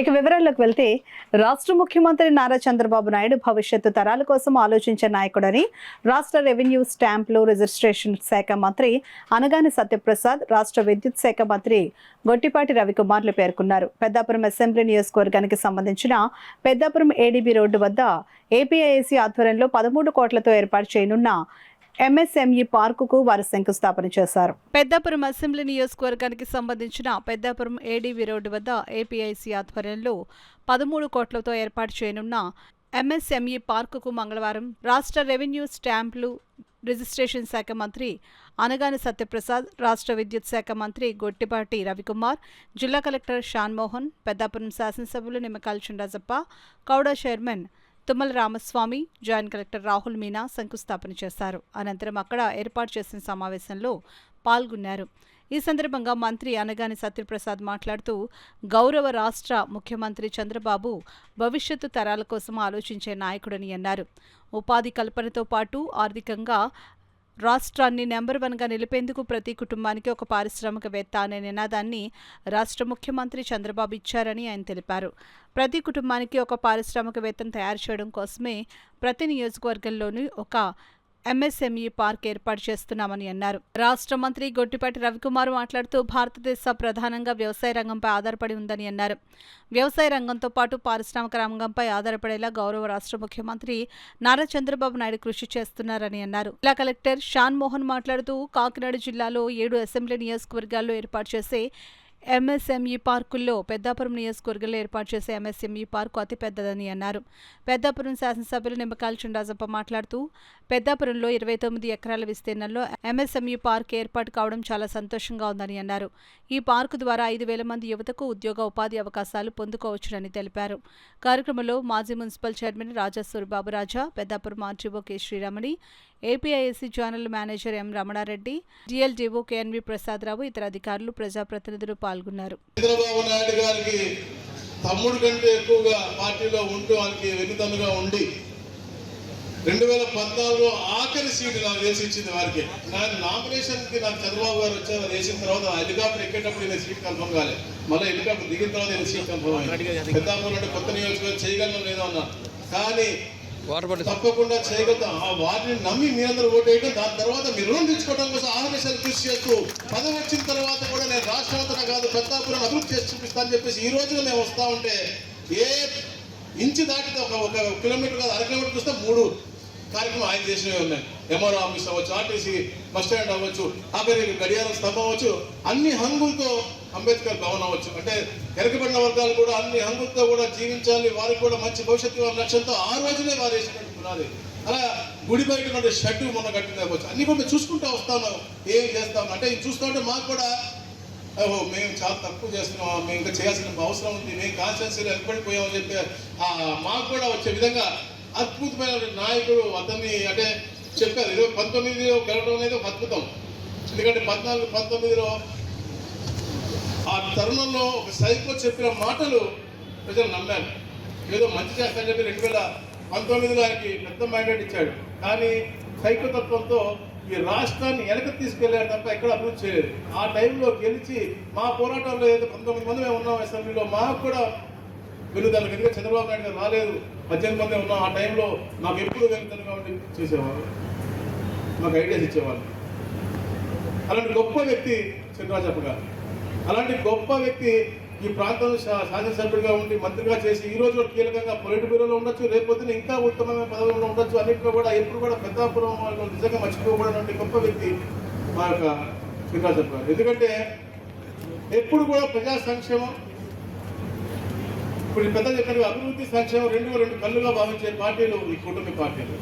ఇక వివరాల్లోకి వెళ్తే రాష్ట్ర ముఖ్యమంత్రి నారా చంద్రబాబు నాయుడు భవిష్యత్తు తరాల కోసం ఆలోచించే నాయకుడని రాష్ట్ర రెవెన్యూ స్టాంపులు రిజిస్ట్రేషన్ శాఖ మంత్రి అనగాని సత్యప్రసాద్, రాష్ట్ర విద్యుత్ శాఖ మంత్రి గొట్టిపాటి రవికుమార్లు పేర్కొన్నారు. పెద్దాపురం అసెంబ్లీ నియోజకవర్గానికి సంబంధించిన పెద్దాపురం ఏడీబీ రోడ్డు వద్ద ఏపీఐఏసీ ఆధ్వర్యంలో 13 కోట్లతో ఏర్పాటు చేయనున్న ఎంఎస్ఎంఈ పార్కుకు వారు శంకుస్థాపన చేశారు. పెద్దాపురం అసెంబ్లీ నియోజకవర్గానికి సంబంధించిన పెద్దాపురం ఏడీబీ రోడ్డు వద్ద ఏపీఐసీ ఆధ్వర్యంలో 13 కోట్లతో ఏర్పాటు చేయనున్న ఎంఎస్ఎంఈ పార్కుకు మంగళవారం రాష్ట్ర రెవెన్యూ స్టాంపులు రిజిస్ట్రేషన్ శాఖ మంత్రి అనగాని సత్యప్రసాద్, రాష్ట్ర విద్యుత్ శాఖ మంత్రి గొట్టిపాటి రవికుమార్, జిల్లా కలెక్టర్ షాన్మోహన్, పెద్దాపురం శాసనసభ్యులు Nimmakayala Chinarajappa, KUDA chairman Tummala Ramaswamy, joint collector Rahul Meena శంకుస్థాపన చేశారు. అనంతరం అక్కడ ఏర్పాటు చేసిన సమావేశంలో పాల్గొన్నారు. ఈ సందర్భంగా మంత్రి అనగాని సత్యప్రసాద్ మాట్లాడుతూ, గౌరవ రాష్ట్ర ముఖ్యమంత్రి చంద్రబాబు భవిష్యత్తు తరాల కోసం ఆలోచించే నాయకుడని అన్నారు. ఉపాధి కల్పనతో పాటు ఆర్థికంగా రాష్ట్రాన్ని నెంబర్ 1గా నిలిపేందుకు ప్రతి కుటుంబానికి ఒక పారిశ్రామికవేత్త అనే నినాదాన్ని రాష్ట్ర ముఖ్యమంత్రి చంద్రబాబు ఇచ్చారని ఆయన తెలిపారు. ప్రతి కుటుంబానికి ఒక పారిశ్రామికవేత్తను తయారు చేయడం కోసమే ప్రతి నియోజకవర్గంలోనూ ఒక ఎంఎస్ఎంఈ పార్క్ ఏర్పాటు చేస్తున్నామని అన్నారు. రాష్ట్ర మంత్రి గొట్టిపాటి రవికుమార్ మాట్లాడుతూ, భారతదేశ ప్రధానంగా వ్యవసాయ రంగంపై ఆధారపడి ఉందని అన్నారు. వ్యవసాయ రంగంతో పాటు పారిశ్రామిక రంగంపై ఆధారపడేలా గౌరవ రాష్ట్ర ముఖ్యమంత్రి నారా చంద్రబాబు నాయుడు కృషి చేస్తున్నారని అన్నారు. జిల్లా కలెక్టర్ షాన్మోహన్ మాట్లాడుతూ, కాకినాడ జిల్లాలో 7 అసెంబ్లీ నియోజకవర్గాల్లో ఏర్పాటు చేసే ఎంఎస్ఎంఈ పార్కుల్లో పెద్దాపురం నియోజకవర్గంలో ఏర్పాటు చేసే ఎంఎస్ఎంఈ పార్కు అతిపెద్దదని అన్నారు. పెద్దాపురం శాసనసభ్యులు నిమ్మకాయల చినరాజప్ప మాట్లాడుతూ, పెద్దాపురంలో 29 ఎకరాల విస్తీర్ణంలో ఎంఎస్ఎంఈ పార్క్ ఏర్పాటు కావడం చాలా సంతోషంగా ఉందని అన్నారు. ఈ పార్కు ద్వారా 5,000 మంది యువతకు ఉద్యోగ ఉపాధి అవకాశాలు పొందుకోవచ్చునని తెలిపారు. కార్యక్రమంలో మాజీ municipal chairman Raja Suribabu Raja, Peddapuram RTO K Sriramani, APIAC general manager M Ramana Reddy, DLDO KNV Prasada Rao, ఇతర అధికారులు, ప్రజాప్రతినిధులు పాల్గొన్నారు. చంద్రబాబు నాయుడు గారికి తమ్ముడు కంటే ఎక్కువగా పార్టీలో ఉంటూ ఆయనకి వెన్నుదన్నుగా ఉండి 2014లో ఆఖరి సీటు నాకు వేసి ఇచ్చింది వారికి. నాకు నామినేషన్కి నాకు చంద్రబాబు గారు వచ్చారు, వేసిన తర్వాత హెలికాప్టర్ ఎక్కేటప్పుడు నేను సీట్ కన్ఫర్మ్ కాలేదు. మళ్ళీ హెలికాప్టర్ దిగిన తర్వాత నేను సీట్ కన్ఫర్మ్ అయ్యింది. పెద్దాపురం అంటే కొత్త నియోజకవర్గం చేయగలను లేదో అన్నాను, కానీ తప్పకుండా చేయగలుగుతాం. ఆ వాటిని నమ్మి మీరందరూ ఓటేయడం, దాని తర్వాత మీరు రుణం తెచ్చుకోవడం కోసం ఆహర్నిశలు కృషి చేస్తూ పదవి వచ్చిన తర్వాత కూడా నేను రాష్ట్రమంతటా కాదు పెద్దాపురం అభివృద్ధి చేసి చూపిస్తానని చెప్పేసి ఈ రోజున మేము వస్తూ ఉంటే ఏ ఇంచు దాటితే ఒక కిలోమీటర్ కాదు, 1/2 కిలోమీటర్ చూస్తే 3 కార్యక్రమం ఆయన చేసినవి ఉన్నాయి. ఎంఆర్ఓ ఆఫీస్ అవ్వచ్చు, ఆర్టీసీ బస్ స్టాండ్ అవ్వచ్చు, ఆఖరికి గడియారం స్తంభం అవ్వచ్చు, అన్ని హంగులతో అంబేద్కర్ భవన్ అవ్వచ్చు. అంటే వెనకబడిన వర్గాలు కూడా అన్ని హంగులతో కూడా జీవించాలి, వారికి కూడా మంచి భవిష్యత్తు లక్ష్యంతో ఆ రోజునే వారు వేసినట్టు పునాది. అలా గుడి బయట షెడ్ మొన్న కట్టింది అవ్వచ్చు. అన్ని కూడా చూసుకుంటూ వస్తాను, ఏం చేస్తాం అంటే ఇది చూస్తూ ఉంటే మాకు కూడా మేము చాలా తక్కువ చేస్తున్నాం, మేము ఇంకా చేయాల్సిన అవసరం ఉంది, మేము కాన్స్టిట్యున్సీలో వెనకబడిపోయామని చెప్పి మాకు కూడా వచ్చే విధంగా అద్భుతమైన నాయకుడు అతన్ని అంటే చెప్పారు. 19 గెలవడం అనేది ఒక అద్భుతం. ఎందుకంటే 14, 19లో ఆ తరుణంలో ఒక సైకో చెప్పిన మాటలు ప్రజలు నమ్మారు. ఏదో మంచి చేస్తానని చెప్పి 2019లో ఆయనకి పెద్ద మ్యాండేట్ ఇచ్చాడు. కానీ సైకోతత్వంతో ఈ రాష్ట్రాన్ని వెనక తీసుకెళ్లారు తప్ప ఎక్కడ అభివృద్ధి చేయలేదు. ఆ టైంలో గెలిచి మా పోరాటంలో ఏదో 19 మంది మేము ఉన్నాం అసెంబ్లీలో, మాకు కూడా వెలుదలకు ఎందుకంటే చంద్రబాబు నాయుడు గారు రాలేదు, 18 మంది ఉన్నాం. ఆ టైంలో మాకు ఎప్పుడు వెళ్తానుగా ఉండి చేసేవాళ్ళు, మాకు ఐడియాస్ ఇచ్చేవాళ్ళు. అలాంటి గొప్ప వ్యక్తి చినరాజప్ప గారు. అలాంటి గొప్ప వ్యక్తి ఈ ప్రాంతంలో శాసనసభ్యుడిగా ఉండి మంత్రిగా చేసి ఈ రోజు కీలకంగా పొలిట్ బ్యూరోలో ఉండొచ్చు, రేపొద్దున ఇంకా ఉత్తమమైన పదవుల్లో ఉండొచ్చు. అన్నింటిలో కూడా ఎప్పుడు కూడా పెద్దాపురం నిజంగా మర్చిపోకూడదంటే గొప్ప వ్యక్తి మా యొక్క చినరాజప్ప గారు. ఎందుకంటే ఎప్పుడు కూడా ప్రజా సంక్షేమం, ఇప్పుడు పెద్ద చెప్పిన అభివృద్ధి సంక్షేమం రెండు కళ్ళుగా భావించే పార్టీలు ఈ కూటమి పార్టీలు.